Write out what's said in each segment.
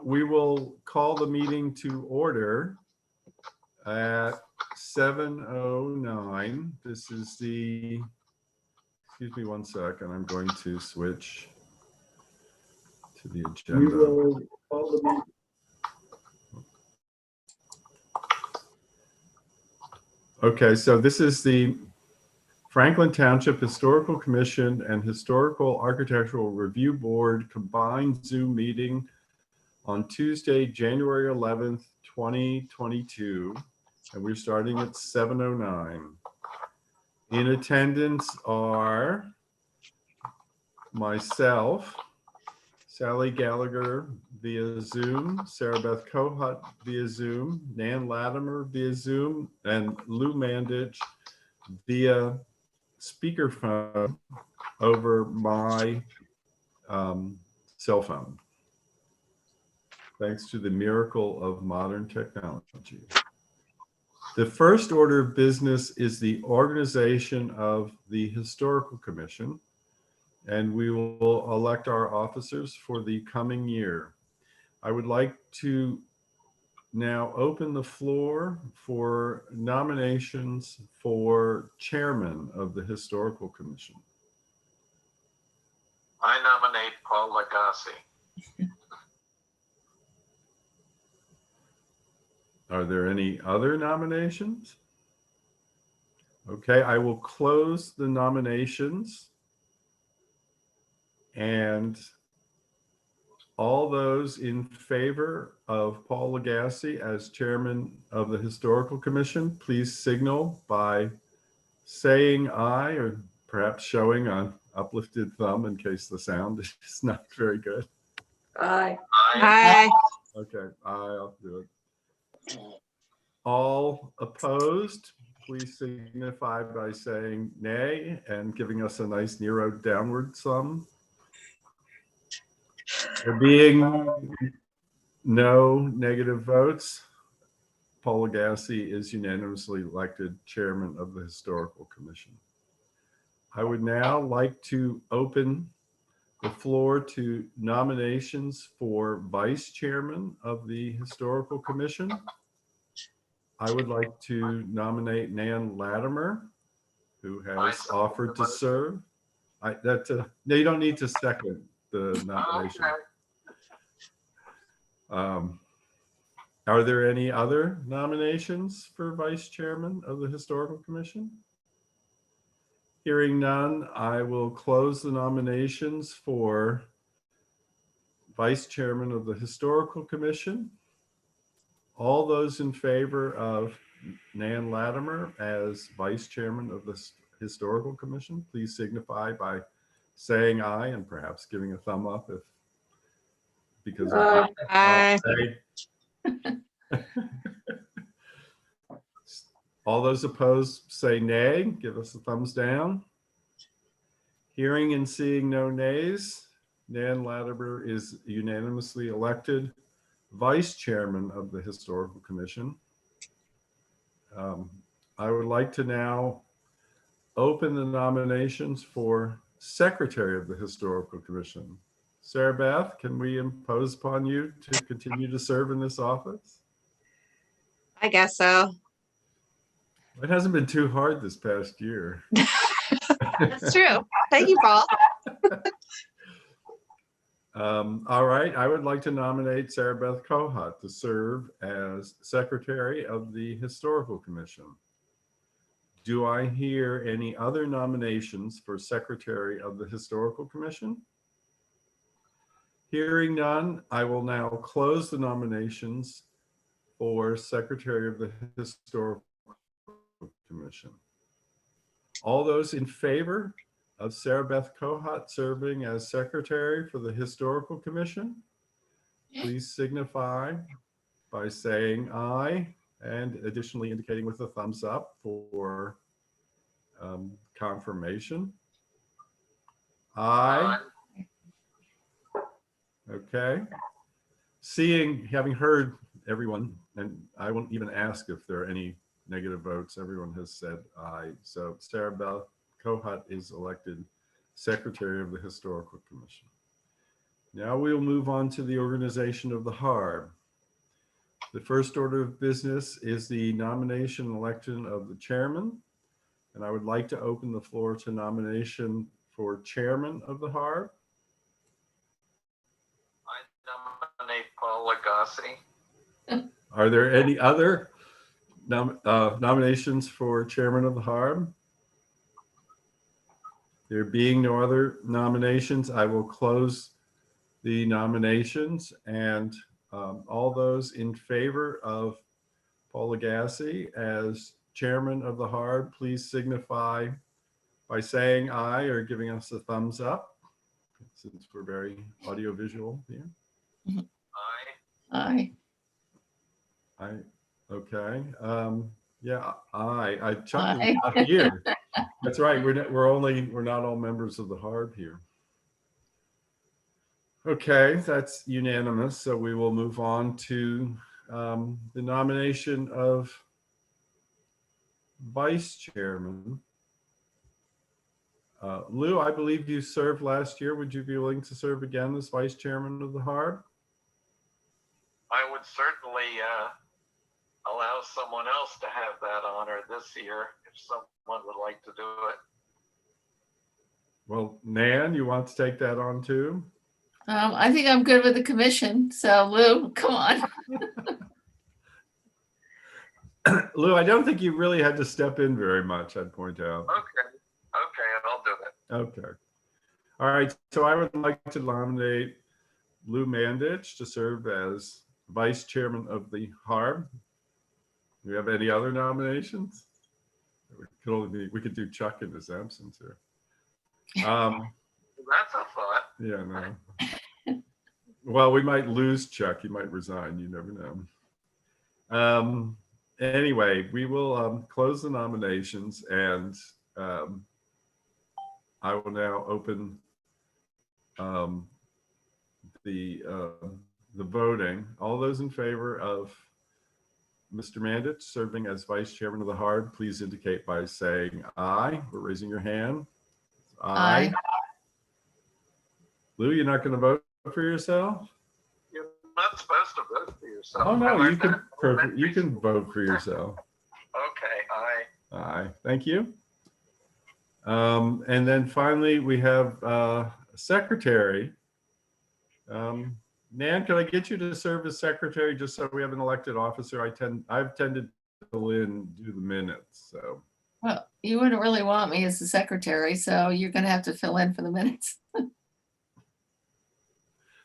we will call the meeting to order at 7:09. This is the, excuse me one second, I'm going to switch to the agenda. We will call the meeting. Okay, so this is the Franklin Township Historical Commission and Historical Architectural Review Board combined Zoom meeting on Tuesday, January 11th, 2022, and we're starting at 7:09. In attendance are myself, Sally Gallagher via Zoom, Sarah Beth Kohut via Zoom, Nan Latimer via Zoom, and Lou Mandich via speakerphone over my cell phone. Thanks to the miracle of modern technology. The first order of business is the organization of the Historical Commission, and we will elect our officers for the coming year. I would like to now open the floor for nominations for chairman of the Historical Commission. I nominate Paul Lagasse. Are there any other nominations? Okay, I will close the nominations. And all those in favor of Paul Lagasse as chairman of the Historical Commission, please signal by saying aye or perhaps showing an uplifted thumb in case the sound is not very good. Aye. Hi. Okay, I'll do it. All opposed, please signify by saying nay and giving us a nice Nero downward thumb. There being no negative votes, Paul Lagasse is unanimously elected chairman of the Historical Commission. I would now like to open the floor to nominations for vice chairman of the Historical Commission. I would like to nominate Nan Latimer, who has offered to serve. No, you don't need to second the nomination. Are there any other nominations for vice chairman of the Historical Commission? Hearing none, I will close the nominations for vice chairman of the Historical Commission. All those in favor of Nan Latimer as vice chairman of the Historical Commission, please signify by saying aye and perhaps giving a thumb up if because of Aye. All those opposed say nay. Give us a thumbs down. Hearing and seeing no nays, Nan Latimer is unanimously elected vice chairman of the Historical Commission. I would like to now open the nominations for secretary of the Historical Commission. Sarah Beth, can we impose upon you to continue to serve in this office? I guess so. It hasn't been too hard this past year. That's true. Thank you, Paul. All right, I would like to nominate Sarah Beth Kohut to serve as secretary of the Historical Commission. Do I hear any other nominations for secretary of the Historical Commission? Hearing none, I will now close the nominations for secretary of the Historical Commission. All those in favor of Sarah Beth Kohut serving as secretary for the Historical Commission, please signify by saying aye and additionally indicating with a thumbs up for confirmation. Aye. Okay. Having heard everyone, and I won't even ask if there are any negative votes. Everyone has said aye. So Sarah Beth Kohut is elected secretary of the Historical Commission. Now we'll move on to the organization of the Harb. The first order of business is the nomination and election of the chairman. And I would like to open the floor to nomination for chairman of the Harb. I nominate Paul Lagasse. Are there any other nominations for chairman of the Harb? There being no other nominations, I will close the nominations, and all those in favor of Paul Lagasse as chairman of the Harb, please signify by saying aye or giving us a thumbs up, since we're very audiovisual here. Aye. Aye. Okay. Yeah, aye. Chuck Aye. is not here. That's right. We're not all members of the Harb here. Okay, that's unanimous. So we will move on to the nomination of vice chairman. Lou, I believe you served last year. Would you be willing to serve again as vice chairman of the Harb? I would certainly allow someone else to have that honor this year if someone would like to do it. Well, Nan, you want to take that on too? I think I'm good with the commission. So Lou, come on. Lou, I don't think you really had to step in very much, I'd point out. Okay, I'll do it. Okay. All right. So I would like to nominate Lou Mandich to serve as vice chairman of the Harb. Do we have any other nominations? We could do Chuck in his absence here. That's a thought. Yeah, no. Well, we might lose Chuck. He might resign. You never know. Anyway, we will close the nominations, and I will now open the voting. All those in favor of Mr. Mandich serving as vice chairman of the Harb, please indicate by saying aye or raising your hand. Aye. Lou, you're not going to vote for yourself? You're not supposed to vote for yourself. Oh no, I you can learned you that can vote for yourself. Okay, aye. Aye, thank you. And then finally, we have secretary. Nan, can I get you to serve as secretary just so we have an elected officer? I've tended to fill in, do the minutes. So. Well, you wouldn't really want me as the secretary, so you're going to have to fill in for the minutes.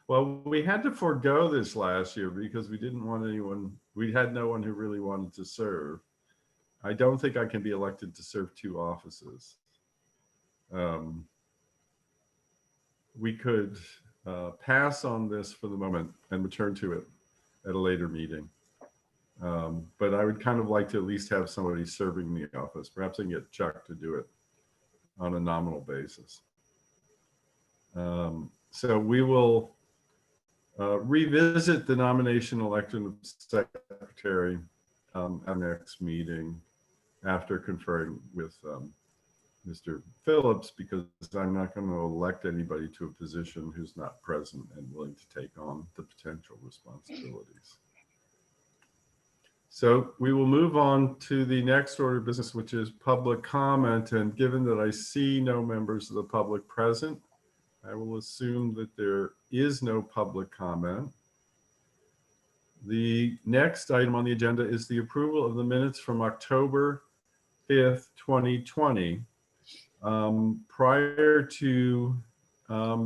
Well, we had to forego this last year because we didn't want anyone. We had no one who really wanted to serve. I don't think I can be elected to serve two offices. We could pass on this for the moment and return to it at a later meeting. But I would kind of like to at least have somebody serving the office. Perhaps I can get Chuck to do it on a nominal basis. So we will revisit the nomination election of secretary at our next meeting after conferring with Mr. Phillips, because I'm not going to elect anybody to a position who's not present and willing to take on the potential responsibilities. So we will move on to the next order of business, which is public comment. And given that I see no members of the public present, I will assume that there is no public comment. The next item on the agenda is the approval of the minutes from October 5th, 2020. Prior to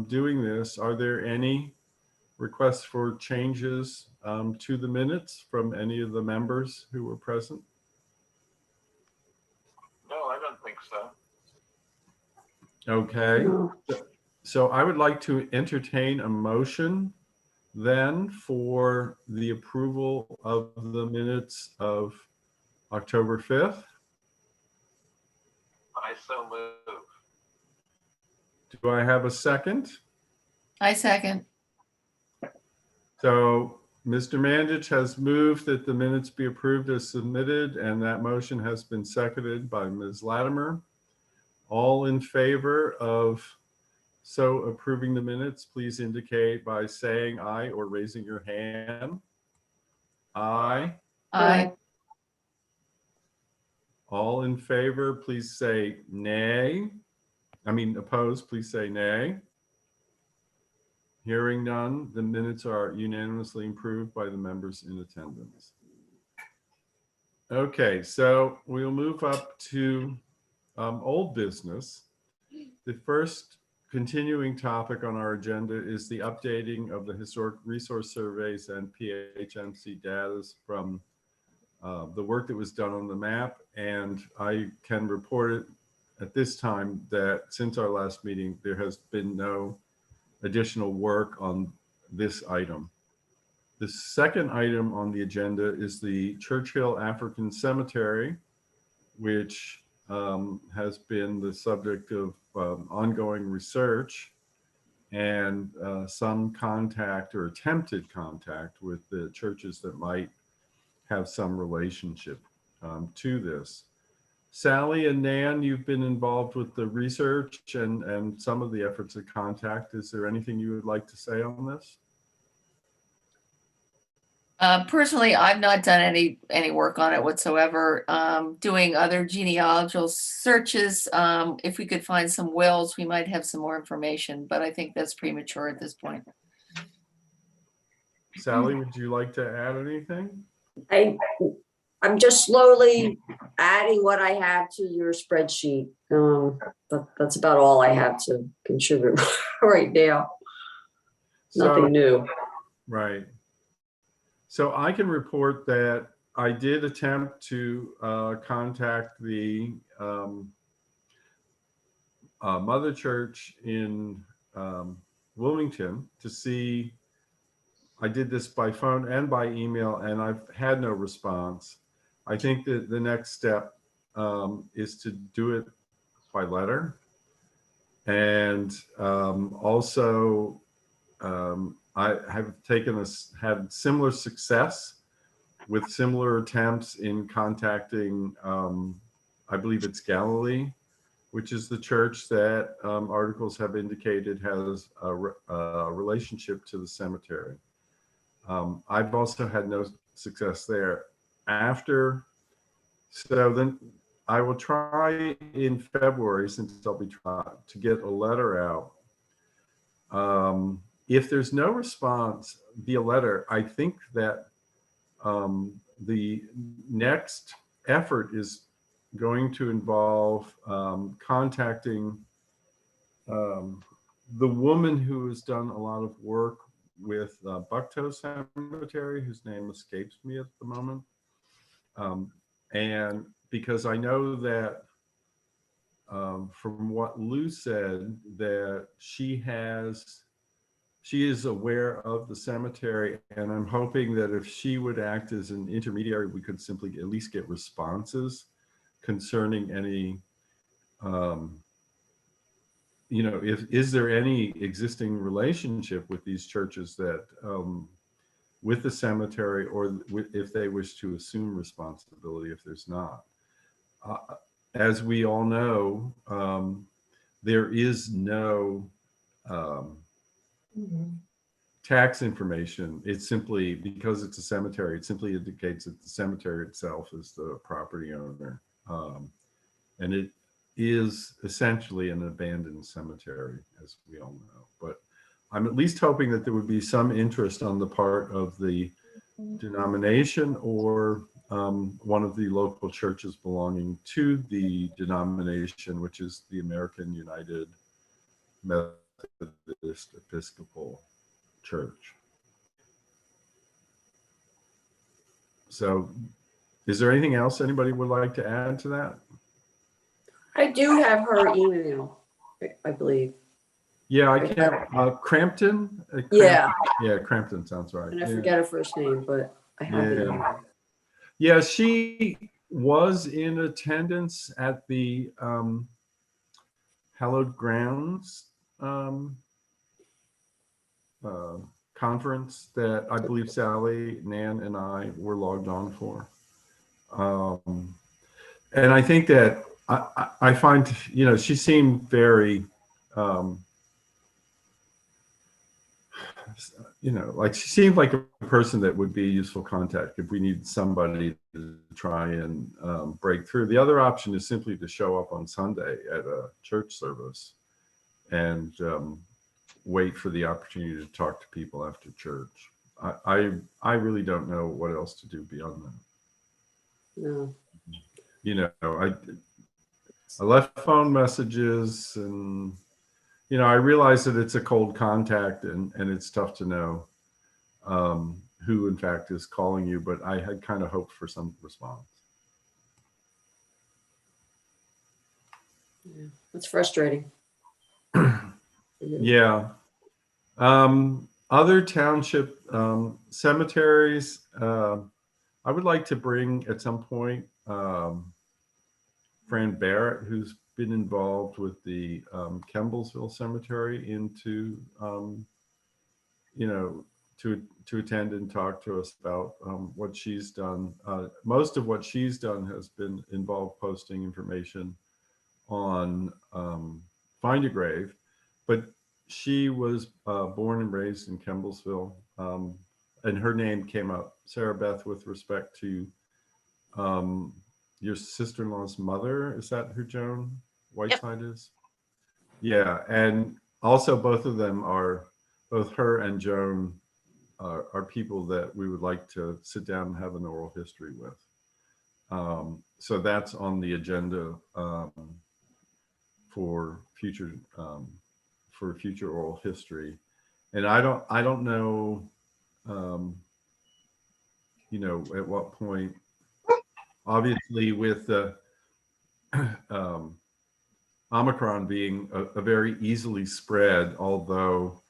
doing this, are there any requests for changes to the minutes from any of the members who were present? No, I don't think so. Okay. So I would like to entertain a motion then for the approval of the minutes of October 5th. I so move. Do I have a second? I second. So Mr. Mandich has moved that the minutes be approved as submitted, and that motion has been seconded by Ms. Latimer. All in favor of so approving the minutes, please indicate by saying aye or raising your hand. Aye. Aye. All in favor, please say nay. Opposed, please say nay. Hearing none, the minutes are unanimously approved by the members in attendance. Okay, so we'll move up to old business. The first continuing topic on our agenda is the updating of the historic resource surveys and PHMC data from the work that was done on the map. And I can report it at this time that since our last meeting, there has been no additional work on this item. The second item on the agenda is the Churchill African Cemetery, which has been the subject of ongoing research and some contact or attempted contact with the churches that might have some relationship to this. Sally and Nan, you've been involved with the research and some of the efforts of contact. Is there anything you would like to say on this? Personally, I've not done any work on it whatsoever. Doing other genealogical searches. If we could find some wills, we might have some more information, but I think that's premature at this point. Sally, would you like to add anything? I'm just slowly adding what I have to your spreadsheet. That's about all I have to contribute right now. Nothing new. Right. So I can report that I did attempt to contact the Mother Church in Wilmington to see. I did this by phone and by email, and I've had no response. I think that the next step is to do it by letter. And also, I have had similar success with similar attempts in contacting, I believe it's Galilee, which is the church that articles have indicated has a relationship to the cemetery. I've also had no success there. So then I will try in February, since I'll be trying to get a letter out. If there's no response via letter, I think that the next effort is going to involve contacting the woman who has done a lot of work with Bucktoe Cemetery, whose name escapes me at the moment. And because I know that from what Lou said, that she is aware of the cemetery, and I'm hoping that if she would act as an intermediary, we could simply at least get responses concerning any, is there any existing relationship with these churches that, with the cemetery, or if they wish to assume responsibility if there's not. As we all know, there is no tax information. It's simply, because it's a cemetery, it simply indicates that the cemetery itself is the property owner. And it is essentially an abandoned cemetery, as we all know. But I'm at least hoping that there would be some interest on the part of the denomination or one of the local churches belonging to the denomination, which is the American United Methodist Episcopal Church. So is there anything else anybody would like to add to that? I do have her email, I believe. Yeah, I can't. Crampton? Yeah. Yeah, Crampton sounds right. And I forget her first name, but I have it. Yeah, she was in attendance at the Hallowed Grounds conference that I believe Sally, Nan, and I were logged on for. And I think that I find, she seemed very you know, like she seemed like a person that would be a useful contact if we need somebody to try and break through. The other option is simply to show up on Sunday at a church service and wait for the opportunity to talk to people after church. I really don't know what else to do beyond that. No. You know, I left phone messages, and you know, I realize that it's a cold contact, and it's tough to know who in fact is calling you, but I had kind of hoped for some response. Yeah, that's frustrating. Yeah. Other township cemeteries, I would like to bring at some point Fran Barrett, who's been involved with the Campbellsville Cemetery, into you know, to attend and talk to us about what she's done. Most of what she's done has been involved posting information on Find a Grave, but she was born and raised in Campbellsville, and her name came up, Sarah Beth, with respect to your sister-in-law's mother. Is that who Joan Whiteside is? Yeah, and also both of them are, both her and Joan are people that we would like to sit down and have an oral history with. So that's on the agenda for future oral history. And I don't know, you know, at what point, obviously with the Omicron being a very easily spread, although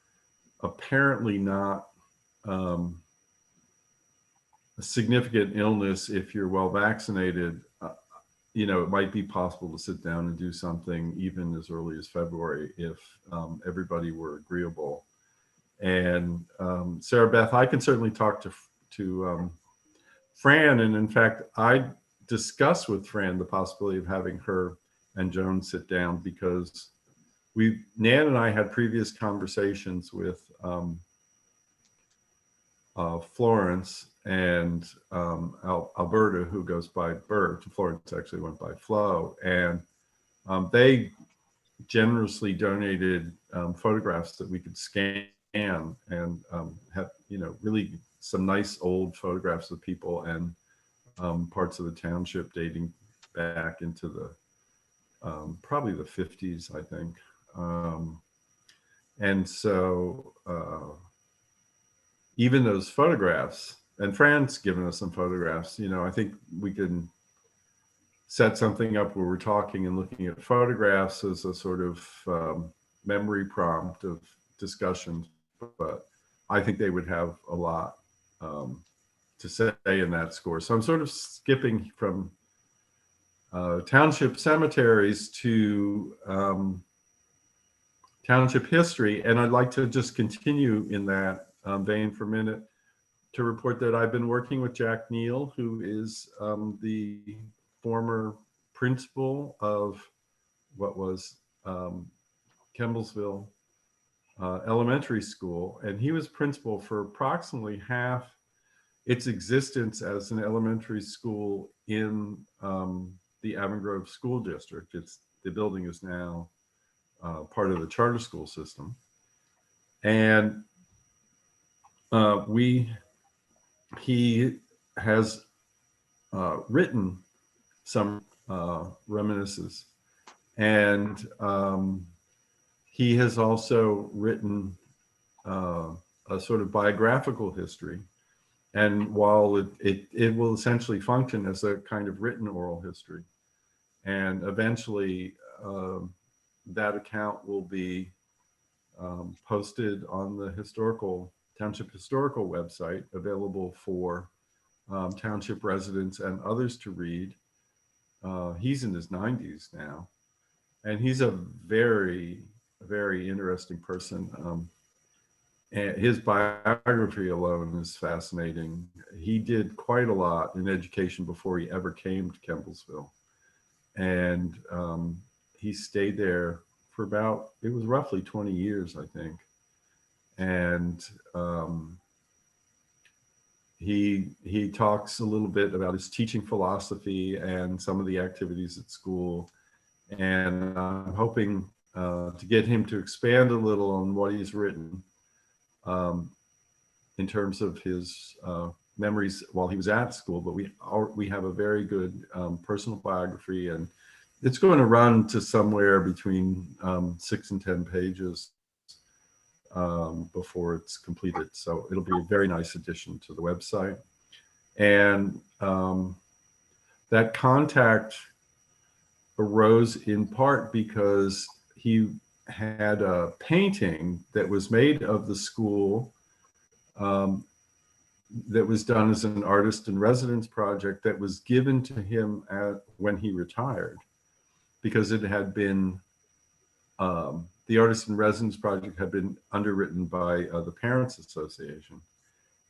apparently not a significant illness if you're well vaccinated, you know, it might be possible to sit down and do something even as early as February if everybody were agreeable. And Sarah Beth, I can certainly talk to Fran, and in fact, I discussed with Fran the possibility of having her and Joan sit down, because Nan and I had previous conversations with Florence and Alberta, who goes by Bert. Florence actually went by Flo, and they generously donated photographs that we could scan and have, you know, really some nice old photographs of people and parts of the township dating back into the probably the 50s, I think. And so even those photographs, and Fran's given us some photographs, you know, I think we can set something up where we're talking and looking at photographs as a sort of memory prompt of discussions. But I think they would have a lot to say in that score. So I'm sort of skipping from township cemeteries to township history. And I'd like to just continue in that vein for a minute to report that I've been working with Jack Neal, who is the former principal of what was Campbellsville Elementary School. And he was principal for approximately half its existence as an elementary school in the Avon Grove School District. The building is now part of the charter school system. And he has written some reminiscences, and he has also written a sort of biographical history. And while it will essentially function as a kind of written oral history, and eventually that account will be posted on the Township Historical website, available for township residents and others to read. He's in his 90s now, and he's a very, very interesting person. And his biography alone is fascinating. He did quite a lot in education before he ever came to Campbellsville. And he stayed there for about, it was roughly 20 years, I think. and he talks a little bit about his teaching philosophy and some of the activities at school. And I'm hoping to get him to expand a little on what he's written in terms of his memories while he was at school. But we have a very good personal biography, and it's going to run to somewhere between 6 and 10 pages before it's completed. So it'll be a very nice addition to the website. And that contact arose in part because he had a painting that was made of the school that was done as an artist in residence project that was given to him when he retired, because it had been the artist in residence project had been underwritten by the Parents Association.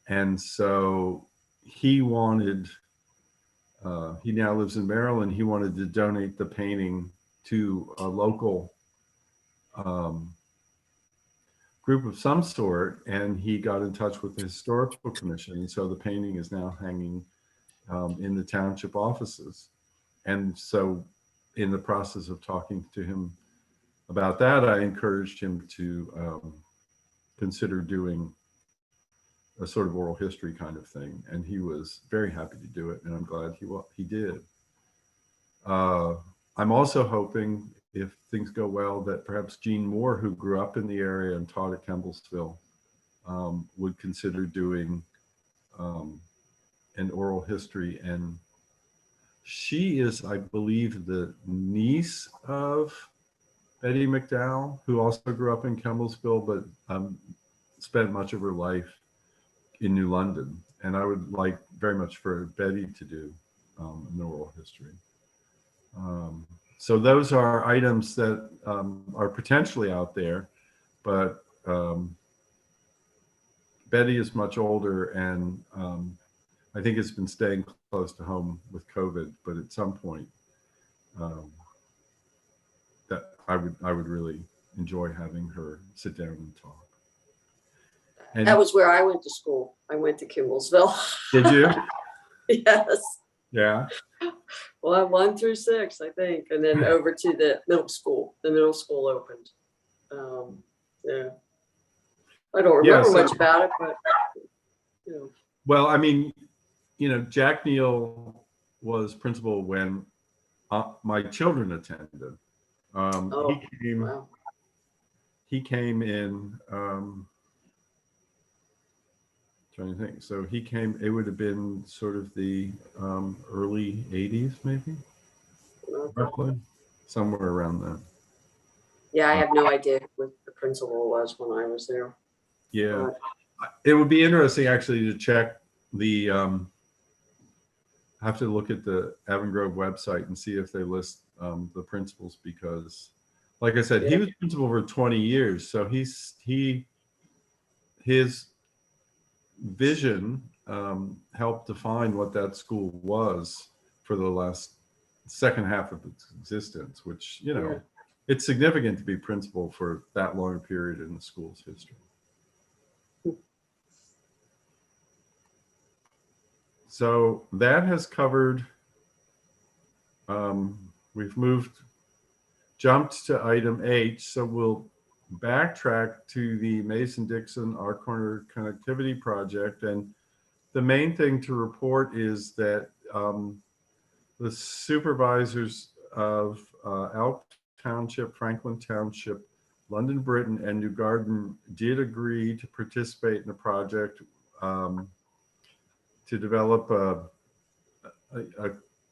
And so he wanted, he now lives in Maryland, he wanted to donate the painting to a local group of some sort, and he got in touch with the Historical Commission. And so the painting is now hanging in the township offices. And so in the process of talking to him about that, I encouraged him to consider doing a sort of oral history kind of thing. And he was very happy to do it, and I'm glad he did. I'm also hoping, if things go well, that perhaps Jean Moore, who grew up in the area and taught at Campbellsville, would consider doing an oral history. And she is, I believe, the niece of Betty McDowell, who also grew up in Campbellsville, but spent much of her life in New London. And I would like very much for Betty to do an oral history. So those are items that are potentially out there, but Betty is much older, and I think it's been staying close to home with COVID, but at some point that I would really enjoy having her sit down and talk. And That was where I went to school. I went to Campbellsville. did you? Yes. Yeah. Well, 1 through 6, I think, and then over to the middle school. The middle school opened. Yeah. I don't remember much about it, but you know. Well, I mean, Jack Neal was principal when my children attended. Wow. He came in, trying to think. So he came, it would have been sort of the early 80s, maybe, roughly, somewhere around that. Yeah, I have no idea what the principal was when I was there. Yeah. It would be interesting actually to check the, have to look at the Avongrove website and see if they list the principals, because like I said, he was principal for 20 years. So his vision helped define what that school was for the second half of its existence, which, it's significant to be principal for that long a period in the school's history. So that has covered, we've jumped to item H. So we'll backtrack to the Mason-Dixon Our Corner Connectivity Project. And the main thing to report is that the supervisors of Elk Township, Franklin Township, London Britain, and New Garden did agree to participate in the project to develop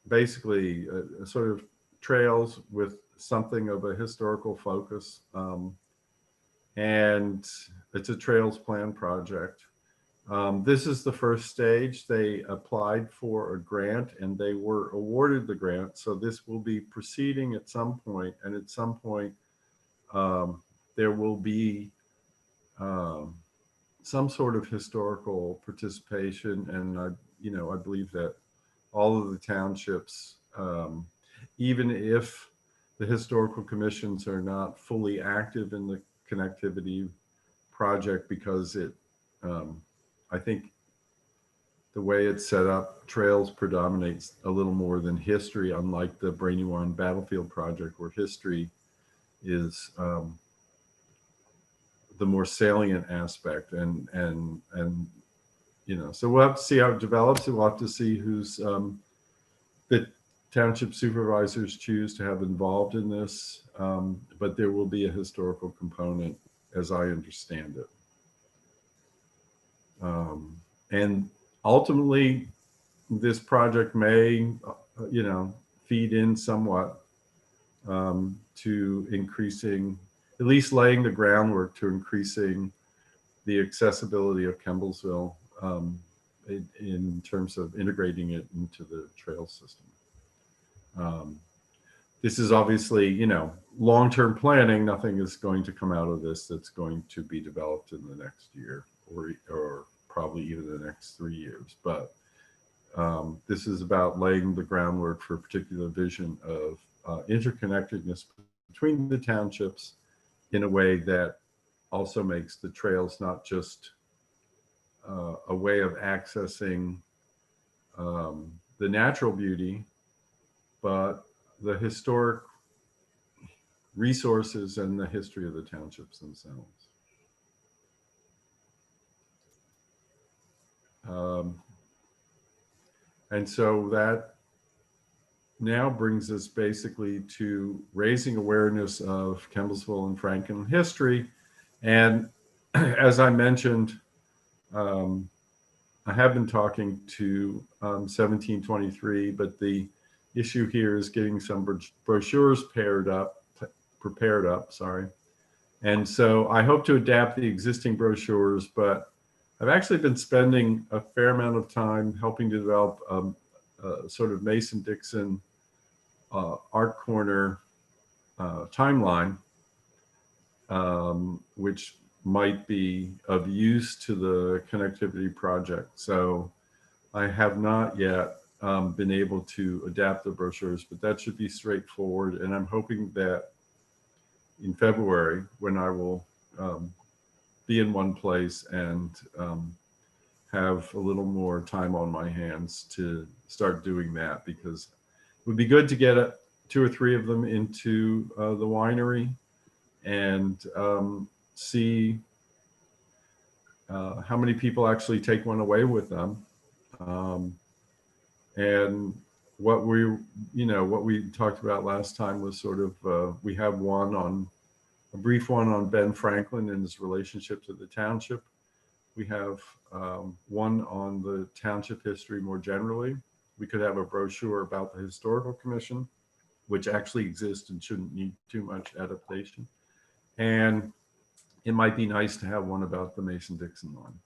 basically a sort of trails with something of a historical focus. And it's a trails plan project. This is the first stage. They applied for a grant and they were awarded the grant. So this will be proceeding at some point, and at some point there will be some sort of historical participation. And I believe that all of the townships, even if the historical commissions are not fully active in the connectivity project because it, I think the way it's set up, trails predominates a little more than history, unlike the Brandywine Battlefield project where history is the more salient aspect. And you know, so we'll have to see how it develops, and we'll have to see who's the township supervisors choose to have involved in this. But there will be a historical component, as I understand it. And ultimately, this project may, you know, feed in somewhat to increasing, at least laying the groundwork to increasing the accessibility of Campbellsville in terms of integrating it into the trail system. This is obviously, you know, long-term planning. Nothing is going to come out of this that's going to be developed in the next year or probably even the next 3 years. But this is about laying the groundwork for a particular vision of interconnectedness between the townships in a way that also makes the trails not just a way of accessing the natural beauty, but the historic resources and the history of the townships themselves. And so that now brings us basically to raising awareness of Campbellsville and Franklin history. And as I mentioned, I have been talking to 1723, but the issue here is getting some brochures prepared up, sorry. And so I hope to adapt the existing brochures, but I've actually been spending a fair amount of time helping to develop a sort of Mason-Dixon art corner timeline, which might be of use to the connectivity project. So I have not yet been able to adapt the brochures, but that should be straightforward. And I'm hoping that in February, when I will be in one place and have a little more time on my hands to start doing that, because it would be good to get 2 or 3 of them into the winery and see how many people actually take one away with them. And what we talked about last time was sort of, we have a brief one on Ben Franklin and his relationship to the township. We have one on the township history more generally. We could have a brochure about the Historical Commission, which actually exists and shouldn't need too much adaptation. And it might be nice to have one about the Mason-Dixon line.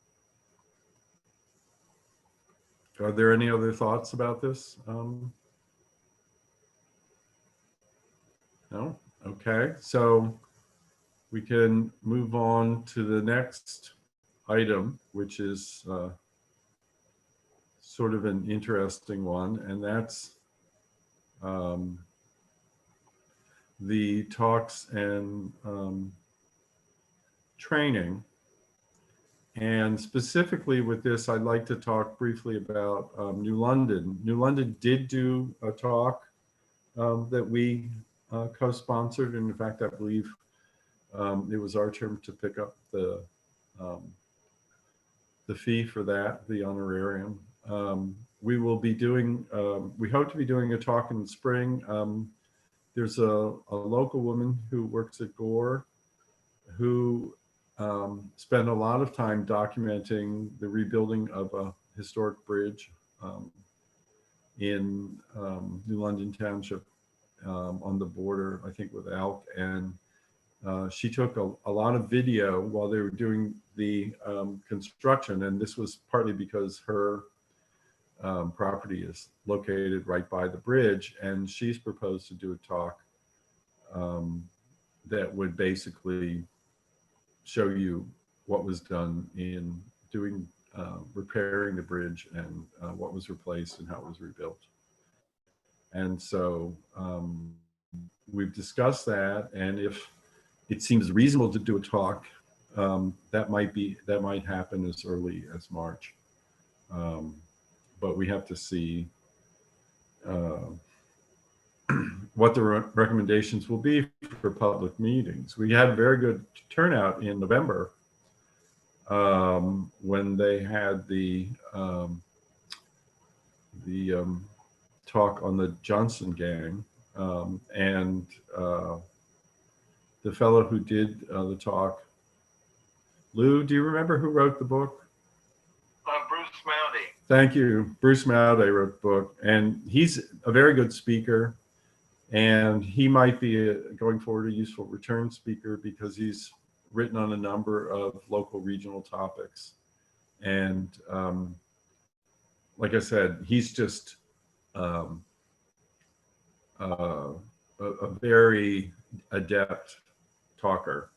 Are there any other thoughts about this? No? Okay, so we can move on to the next item, which is sort of an interesting one, and that's the talks and training. And specifically with this, I'd like to talk briefly about New London. New London did do a talk that we co-sponsored, and in fact, I believe it was our turn to pick up the fee for that, the honorarium. We will be doing, we hope to be doing a talk in the spring. There's a local woman who works at Gore who spent a lot of time documenting the rebuilding of a historic bridge in New London Township on the border, I think, with Elk. And she took a lot of video while they were doing the construction. And this was partly because her property is located right by the bridge. And she's proposed to do a talk that would basically show you what was done in doing repairing the bridge and what was replaced and how it was rebuilt. And so we've discussed that, and if it seems reasonable to do a talk that might happen as early as March. But we have to see what the recommendations will be for public meetings. We had very good turnout in November when they had the talk on the Johnson gang, and the fellow who did the talk, Lou, do you remember who wrote the book? Bruce Mounty. Thank you. Bruce Mounty wrote the book, and he's a very good speaker, and he might be going forward a useful return speaker because he's written on a number of local regional topics. And like I said, he's just a very adept talker.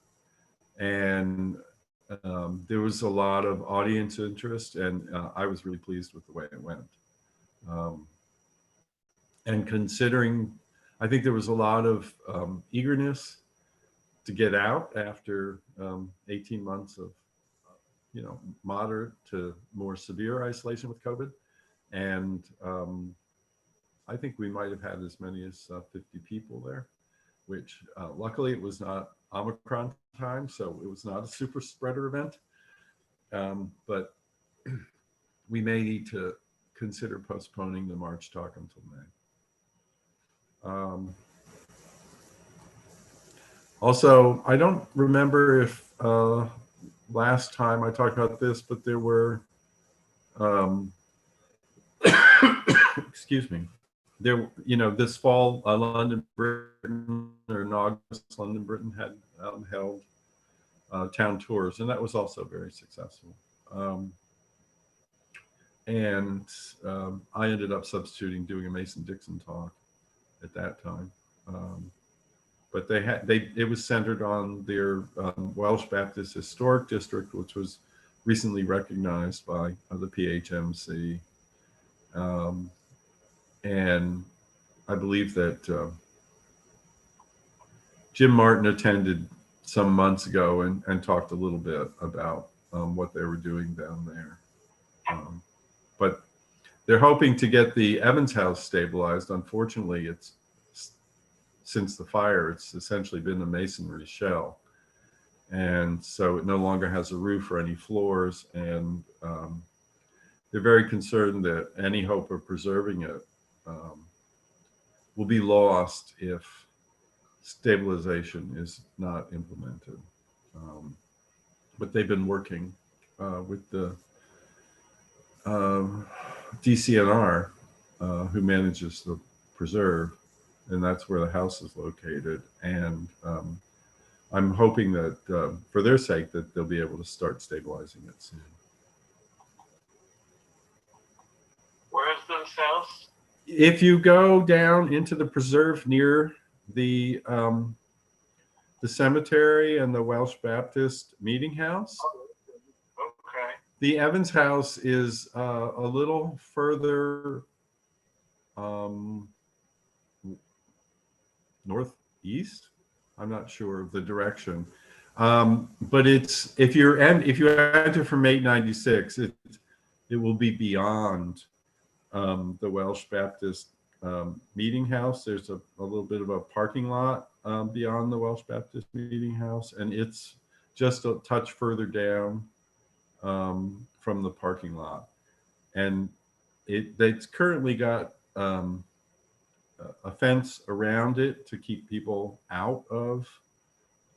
And there was a lot of audience interest, and I was really pleased with the way it went. And considering, I think there was a lot of eagerness to get out after 18 months of, moderate to more severe isolation with COVID. And I think we might have had as many as 50 people there, which luckily it was not Omicron time, so it was not a super spreader event. But we may need to consider postponing the March talk until May. Also, I don't remember if last time I talked about this, but there were, excuse me, there, this fall, London, Britain, or in August, London, Britain had held town tours, and that was also very successful. And I ended up substituting doing a Mason-Dixon talk at that time. But it was centered on their Welsh Baptist Historic District, which was recently recognized by the PHMC. And I believe that Jim Martin attended some months ago and talked a little bit about what they were doing down there. But they're hoping to get the Evans House stabilized. Unfortunately, since the fire, it's essentially been a masonry shell. And so it no longer has a roof or any floors. And they're very concerned that any hope of preserving it will be lost if stabilization is not implemented. But they've been working with the DCNR, who manages the preserve, and that's where the house is located. And I'm hoping that for their sake that they'll be able to start stabilizing it soon. Where is this house? If you go down into the preserve near the cemetery and the Welsh Baptist Meeting House, Okay. the Evans House is a little further northeast. I'm not sure of the direction, but it's if you enter from 896, it will be beyond the Welsh Baptist Meeting House. There's a little bit of a parking lot beyond the Welsh Baptist Meeting House, and it's just a touch further down from the parking lot. And it's currently got a fence around it to keep people out of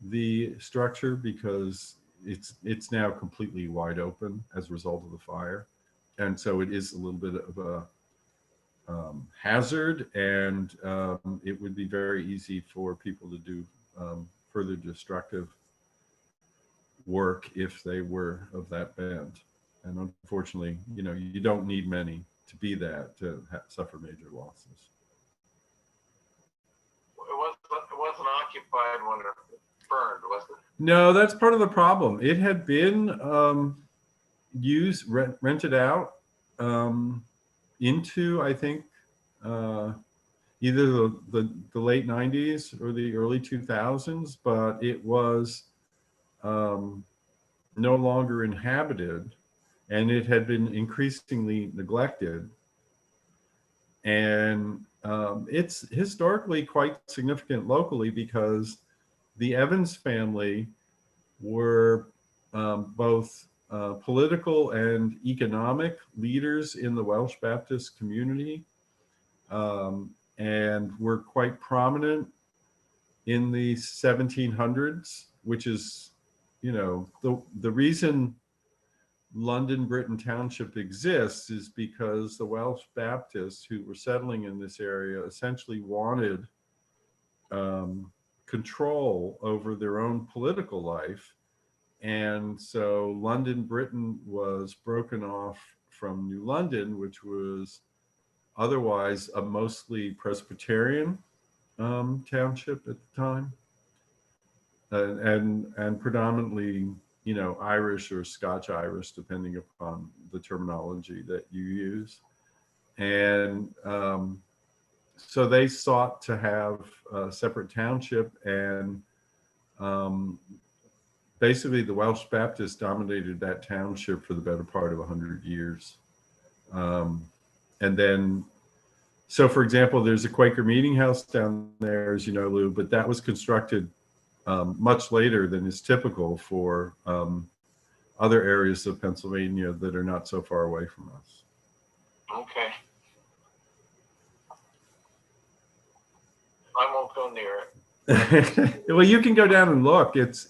the structure because it's now completely wide open as a result of the fire. And so it is a little bit of a hazard, and it would be very easy for people to do further destructive work if they were of that bent. And unfortunately, you don't need many to be that to suffer major losses. It wasn't occupied when it burned, was it? No, that's part of the problem. It had been rented out into, I think, either the late 90s or the early 2000s, but it was no longer inhabited, and it had been increasingly neglected. And it's historically quite significant locally because the Evans family were both political and economic leaders in the Welsh Baptist community, and were quite prominent in the 1700s, which is, you know, the reason London Britain Township exists is because the Welsh Baptists who were settling in this area essentially wanted control over their own political life. And so London Britain was broken off from New London, which was otherwise a mostly Presbyterian township at the time, and predominantly, you know, Irish or Scotch Irish, depending upon the terminology that you use. And so they sought to have a separate township, and basically the Welsh Baptists dominated that township for the better part of 100 years. And then, so for example, there's a Quaker meeting house down there, as you know, Lou, but that was constructed much later than is typical for other areas of Pennsylvania that are not so far away from us. Okay. I won't go near it. Well, you can go down and look. It's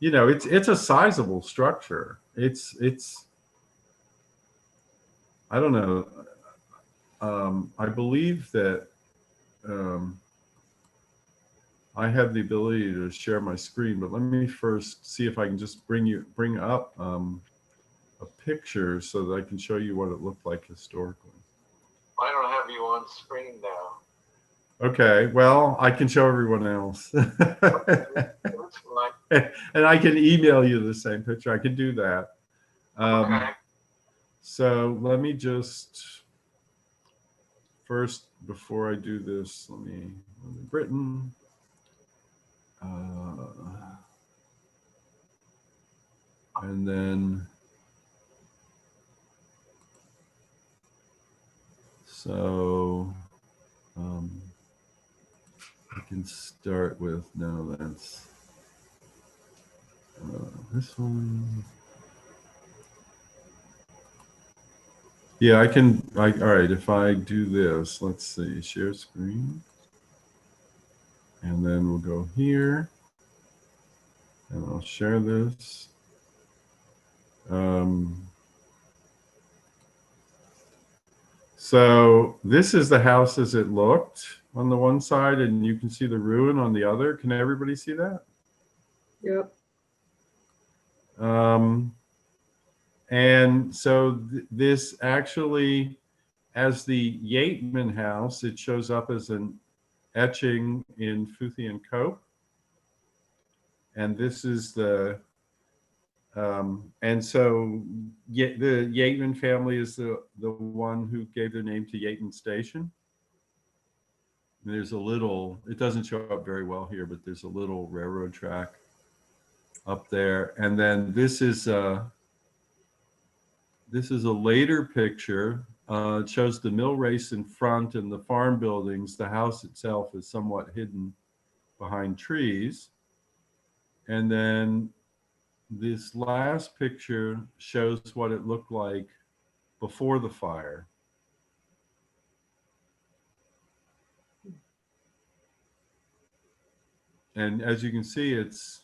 you know, it's a sizable structure. It's I don't know. I believe that I have the ability to share my screen, but let me first see if I can just bring up a picture so that I can show you what it looked like historically. I don't have you on screen now. Okay, well, I can show everyone else. That's fine. And I can email you the same picture. I can do that. Okay. So let me just first, before I do this, let me Britain. And then, so I can start with, no, that's this one. Yeah, I can, all right, if I do this, let's see, share screen. And then we'll go here. And I'll share this. So this is the house as it looked on the one side, and you can see the ruin on the other. Can everybody see that? Yep. And so this actually, as the Yeatman house, it shows up as an etching in Futhi and Cope. And this is the, and so the Yeatman family is the one who gave their name to Yeatman Station. And there's a little, it doesn't show up very well here, but there's a little railroad track up there. And then this is a later picture. It shows the mill race in front and the farm buildings. The house itself is somewhat hidden behind trees. And then this last picture shows what it looked like before the fire. And as you can see, it's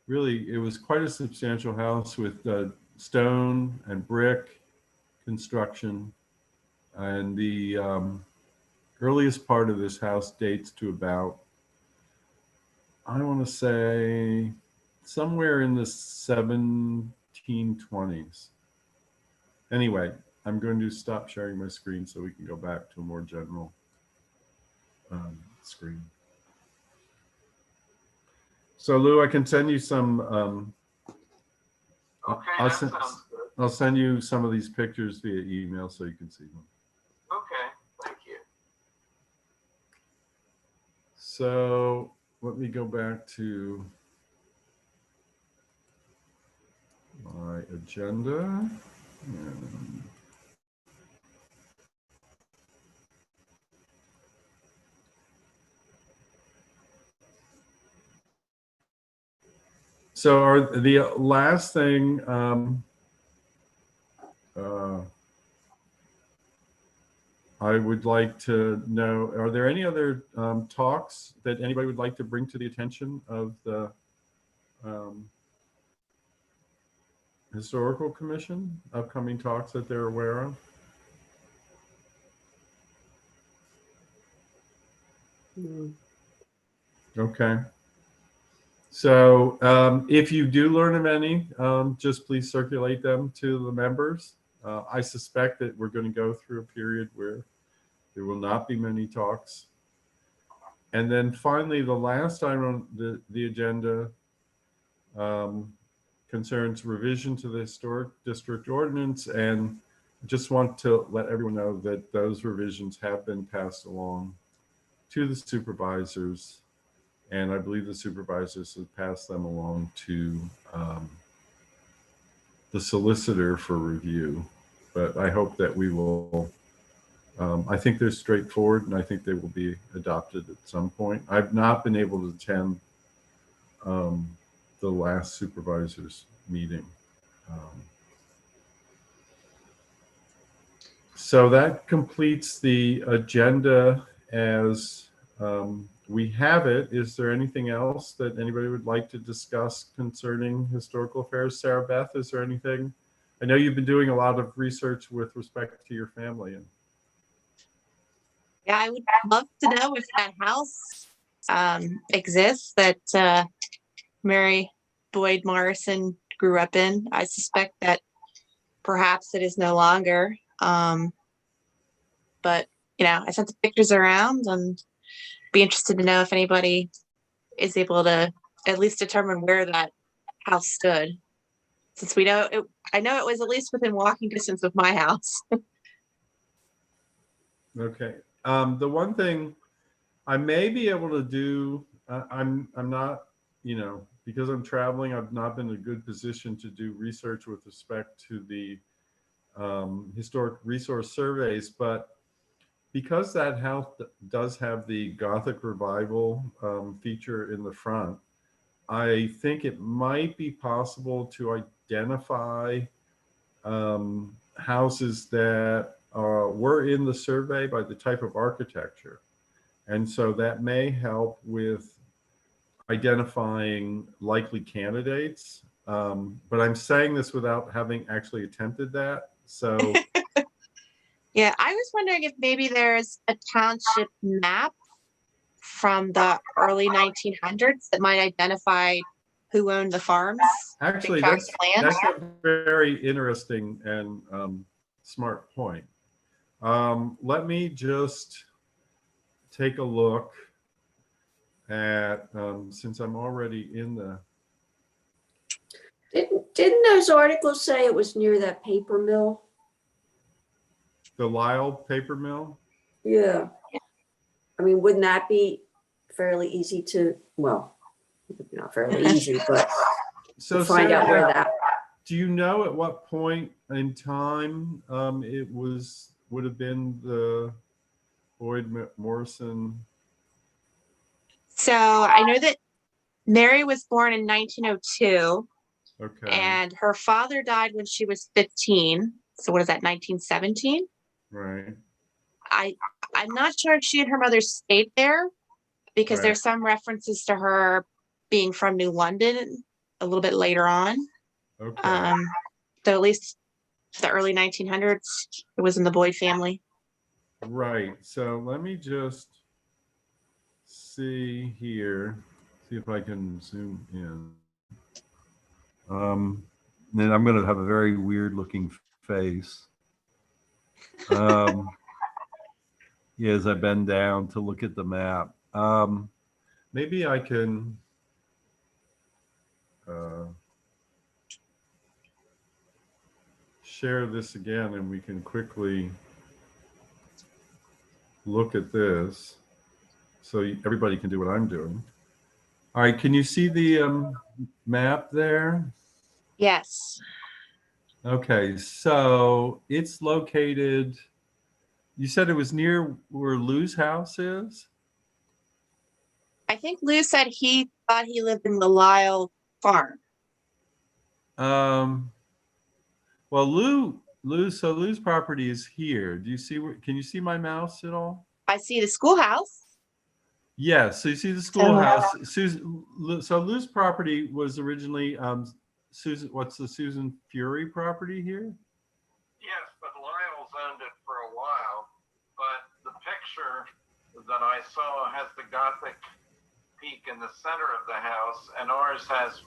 really, it was quite a substantial house with stone and brick construction. And the earliest part of this house dates to about, I want to say, somewhere in the 1720s. Anyway, I'm going to stop sharing my screen so we can go back to a more general screen. So Lou, I can send you some, Okay, I'll that sounds good. I'll send you some of these pictures via email so you can see them. Okay, thank you. So let me go back to my agenda. And so are the last thing, I would like to know, are there any other talks that anybody would like to bring to the attention of the Historical Commission, upcoming talks that they're aware of? Hmm. Okay. So if you do learn of any, just please circulate them to the members. I suspect that we're going to go through a period where there will not be many talks. And then finally, the last item on the agenda concerns revision to the Historic District Ordinance. And just want to let everyone know that those revisions have been passed along to the supervisors. And I believe the supervisors have passed them along to the solicitor for review. But I hope that we will, I think they're straightforward and I think they will be adopted at some point. I've not been able to attend the last supervisors meeting. So that completes the agenda as we have it. Is there anything else that anybody would like to discuss concerning historical affairs? Sarah Beth, is there anything? I know you've been doing a lot of research with respect to your family. And yeah, I would love to know if that house exists that Mary Boyd Morrison grew up in. I suspect that perhaps it is no longer. But, I sent the pictures around and be interested to know if anybody is able to at least determine where that house stood. Since we know it, I know it was at least within walking distance of my house. okay. The one thing I may be able to do, I'm not, because I'm traveling, I've not been in a good position to do research with respect to the historic resource surveys, but because that house does have the Gothic revival feature in the front, I think it might be possible to identify houses that were in the survey by the type of architecture. And so that may help with identifying likely candidates. But I'm saying this without having actually attempted that. So Yeah, I was wondering if maybe there's a township map from the early 1900s that might identify who owned the farms. actually, tracts that's of land. a very interesting and smart point. Let me just take a look at, since I'm already in the, Didn't those articles say it was near that paper mill? Lyle paper mill. Yeah. I mean, wouldn't that be fairly easy to, well, not fairly easy, but So to find out Sarah, where that, do you know at what point in time it would have been the Boyd Morrison? So I know that Mary was born in 1902 Okay. and her father died when she was 15. So what is that, 1917? Right. I'm not sure if she and her mother stayed there because Right. there's some references to her being from New London a little bit later on. Okay. So at least the early 1900s, it was in the Boyd family. Right. So let me just see here, see if I can zoom in. Then I'm going to have a very weird looking face. Yeah, as I bend down to look at the map. Maybe I can share this again and we can quickly look at this so everybody can do what I'm doing. All right, can you see the map there? Yes. Okay, so it's located, you said it was near where Lou's house is? I think Lou said he thought he lived in the Lyle farm. Um, well, so Lou's property is here. Do you see where, can you see my mouse at all? I see the schoolhouse. Yes, so you see the schoolhouse. So Lou's property was originally Susan, what's the Susan Fury property here? Yes, but Lyle's owned it for a while. But the picture that I saw has the Gothic peak in the center of the house, and ours has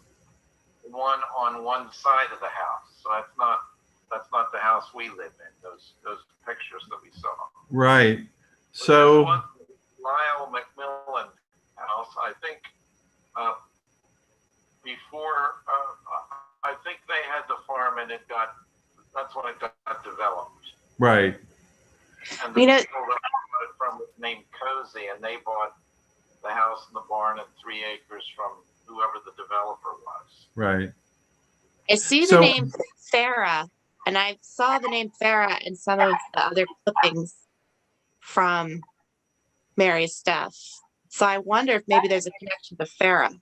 one on one side of the house. So that's not the house we live in. Those pictures that we saw. Right. But So this one, Lyle McMillan house, I think before I think they had the farm, and that's when it got developed. right. And the people that bought it from was named Cozy, and they bought the house and the barn and 3 acres from whoever the developer was. Right. I see the So- name Farah, and I saw the name Farah in some of the other clippings from Mary's stuff. So I wonder if maybe there's a connection to Farah.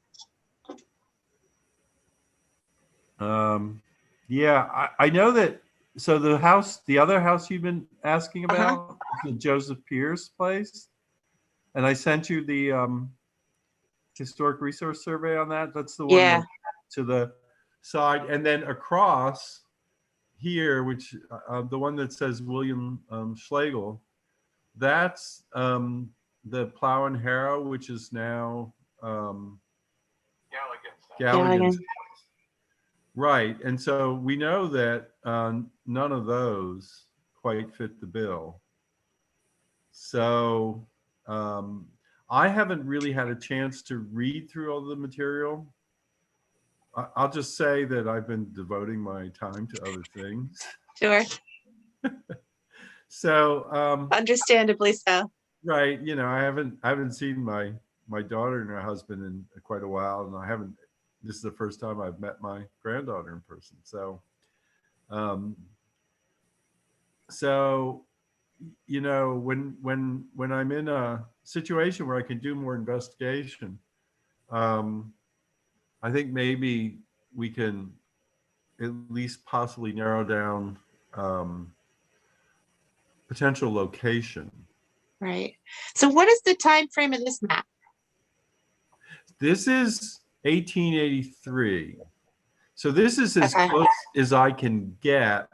Yeah, I know that. So the other house you've been asking about, is the Joseph Pierce place, and I sent you the historic resource survey on that. That's the one Yeah. to the side, and then across here, which the one that says William Schlegel, that's the Plow and Harrow, which is now Galligan's. Galligan's. Galligan. Right. And so we know that none of those quite fit the bill. So I haven't really had a chance to read through all the material. I'll just say that I've been devoting my time to other things. Sure. So Understandably so. right, you know, I haven't seen my daughter and her husband in quite a while, and this is the first time I've met my granddaughter in person. So you know, when I'm in a situation where I can do more investigation, I think maybe we can at least possibly narrow down potential location. Right. So what is the time frame of this map? This is 1883. So this is as Okay. close as I can get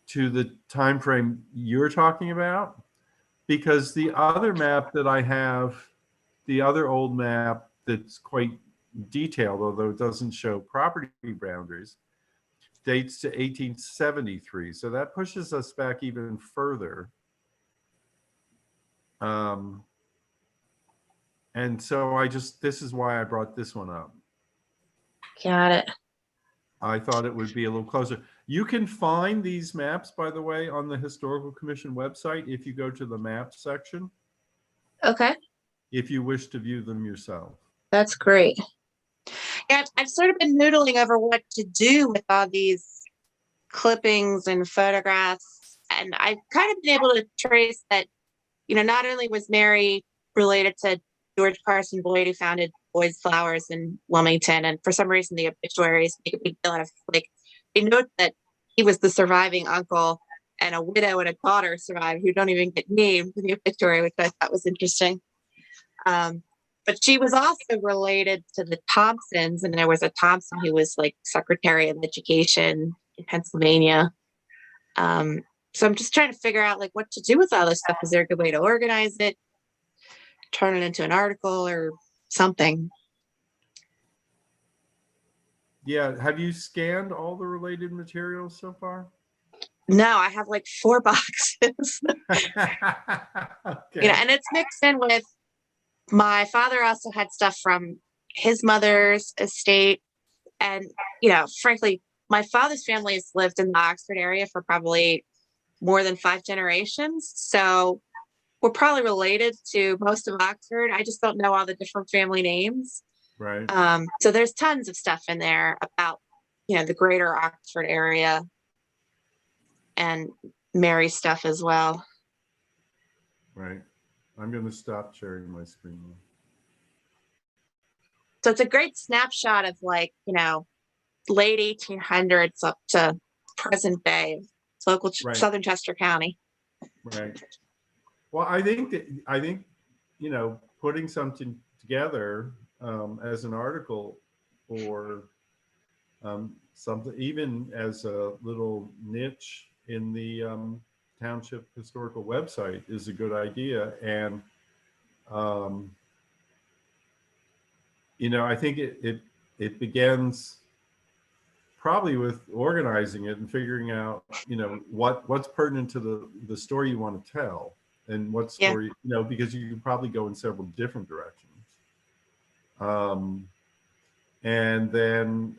to the time frame you're talking about, because the other map that I have, the other old map that's quite detailed, although it doesn't show property boundaries, dates to 1873. So that pushes us back even further. And so this is why I brought this one up. Got it. I thought it would be a little closer. You can find these maps, by the way, on the Historical Commission website if you go to the map section, Okay. if you wish to view them yourself. That's great. Yeah, I've sort of been noodling over what to do with all these clippings and photographs. And I've kind of been able to trace that, you know, not only was Mary related to George Carson Boyd, who founded Boyd's Flowers in Wilmington, and for some reason the obituaries make a big deal out of, like, they note that he was the surviving uncle, and a widow and a daughter survived who don't even get named in the obituary, which I thought was interesting. But she was also related to the Thompsons, and there was a Thompson who was like Secretary of Education in Pennsylvania. So I'm just trying to figure out like what to do with all this stuff. Is there a good way to organize it, turn it into an article or something? Yeah, have you scanned all the related materials so far? No, I have like 4 boxes. Okay. You know, and it's mixed in with my father also had stuff from his mother's estate. And, you know, frankly, my father's family has lived in the Oxford area for probably more than 5 generations. So we're probably related to most of Oxford. I just don't know all the different family names. Right. So there's tons of stuff in there about the greater Oxford area and Mary stuff as well. Right. I'm going to stop sharing my screen now. So it's a great snapshot of like, late 1800s up to present day, local Right. Southern Chester County. Right. Well, I think, putting something together as an article or something, even as a little niche in the Township historical website is a good idea. And, I think it begins probably with organizing it and figuring out, what's pertinent to the story you want to tell and what story, because you can probably go in several different directions. And then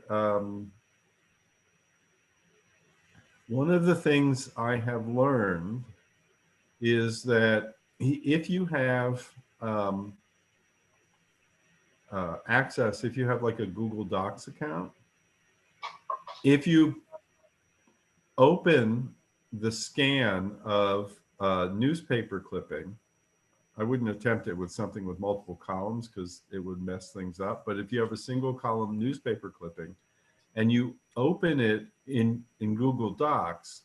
one of the things I have learned is that if you have access, if you have like a Google Docs account, if you open the scan of a newspaper clipping, I wouldn't attempt it with something with multiple columns because it would mess things up. But if you have a single column newspaper clipping and you open it in Google Docs,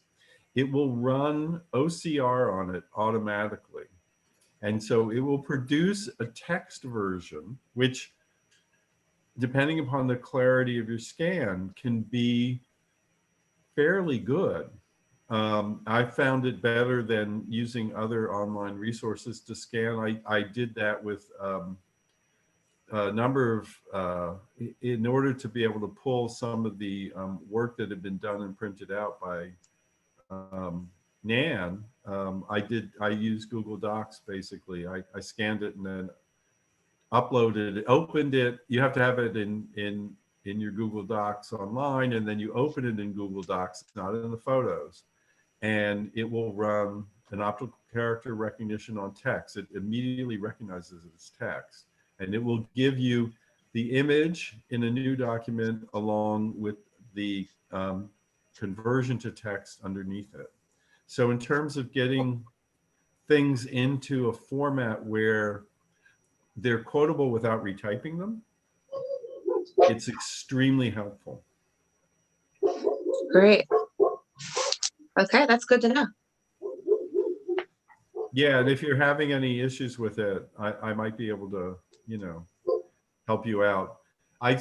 it will run OCR on it automatically. And so it will produce a text version, which, depending upon the clarity of your scan, can be fairly good. I found it better than using other online resources to scan. I did that with a number of, in order to be able to pull some of the work that had been done and printed out by Nan, I used Google Docs basically. I scanned it and then uploaded it, opened it. You have to have it in your Google Docs online, and then you open it in Google Docs, not in the photos, and it will run an optical character recognition on text. It immediately recognizes it as text, and it will give you the image in a new document along with the conversion to text underneath it. So in terms of getting things into a format where they're quotable without retyping them, it's extremely helpful. Great. Okay, that's good to know. Yeah, and if you're having any issues with it, I might be able to, help you out. I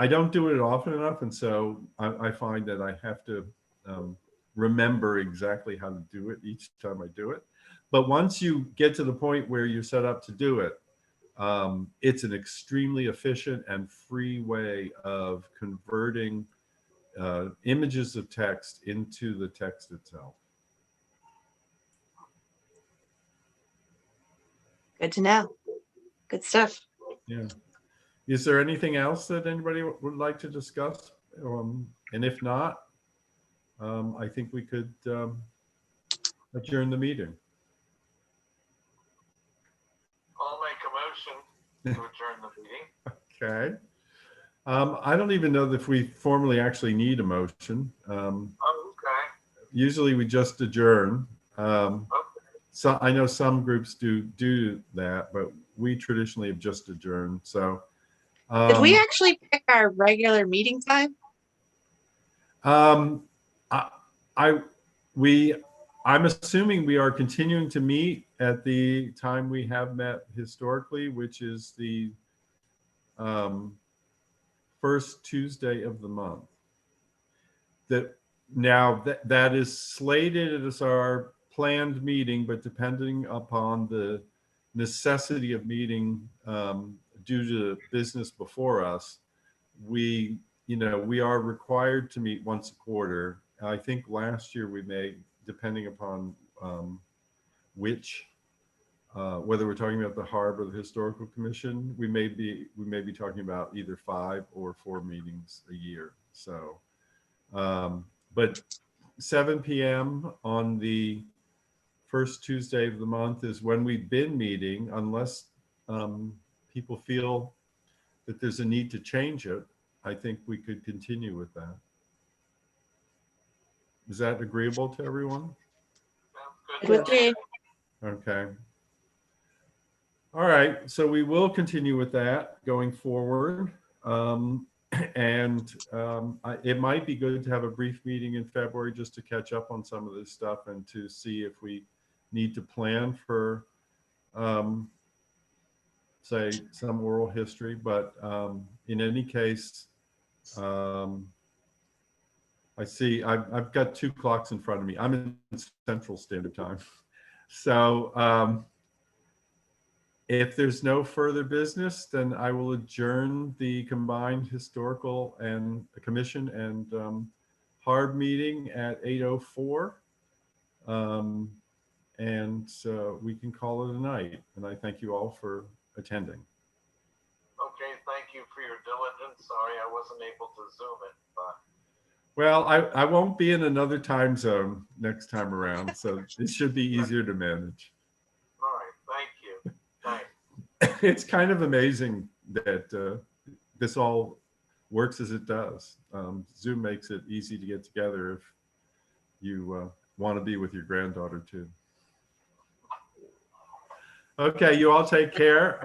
don't do it often enough, and so I find that I have to remember exactly how to do it each time I do it. But once you get to the point where you're set up to do it, it's an extremely efficient and free way of converting images of text into the text itself. Good to know. Good stuff. Yeah. Is there anything else that anybody would like to discuss? And if not, I think we could adjourn the meeting. I'll make a motion to adjourn the meeting. Okay. I don't even know if we formally actually need a motion. Oh, okay. Usually we just adjourn. Okay. So I know some groups do that, but we traditionally have just adjourned. So Did we actually pick our regular meeting time? I'm assuming we are continuing to meet at the time we have met historically, which is the first Tuesday of the month. That is slated as our planned meeting, but depending upon the necessity of meeting due to business before us, we are required to meet once a quarter. I think last year we may, depending upon whether we're talking about the Harb or the Historical Commission, we may be talking about either 5 or 4 meetings a year. So, but 7 p.m. on the first Tuesday of the month is when we've been meeting, unless people feel that there's a need to change it. I think we could continue with that. Is that agreeable to everyone? Sounds good. With me. Okay. All right, so we will continue with that going forward. It might be good to have a brief meeting in February just to catch up on some of this stuff and to see if we need to plan for, say, some oral history. But in any case, I see I've got 2 clocks in front of me. I'm in Central Standard Time. So if there's no further business, then I will adjourn the combined historical and commission and Harb meeting at 8:04. We can call it a night. And I thank you all for attending. Okay, thank you for your diligence. Sorry I wasn't able to Zoom it, but Well, I won't be in another time zone next time around, so it should be easier to manage. all right, thank you. Thanks. It's kind of amazing that this all works as it does. Zoom makes it easy to get together if you want to be with your granddaughter too. Okay, you all take care.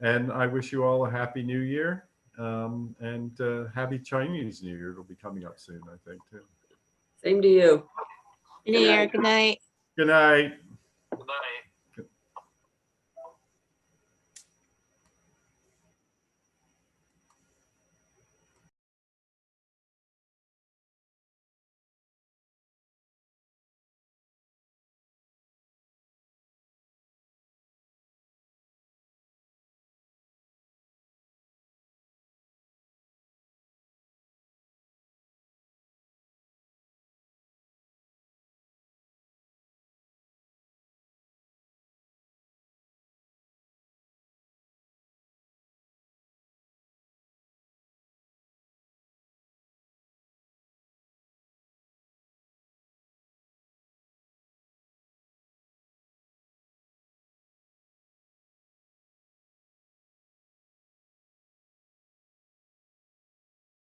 And I wish you all a happy new year. Happy Chinese New Year. It'll be coming up soon, I think, too. Same to you. New Year. Good night. Good night.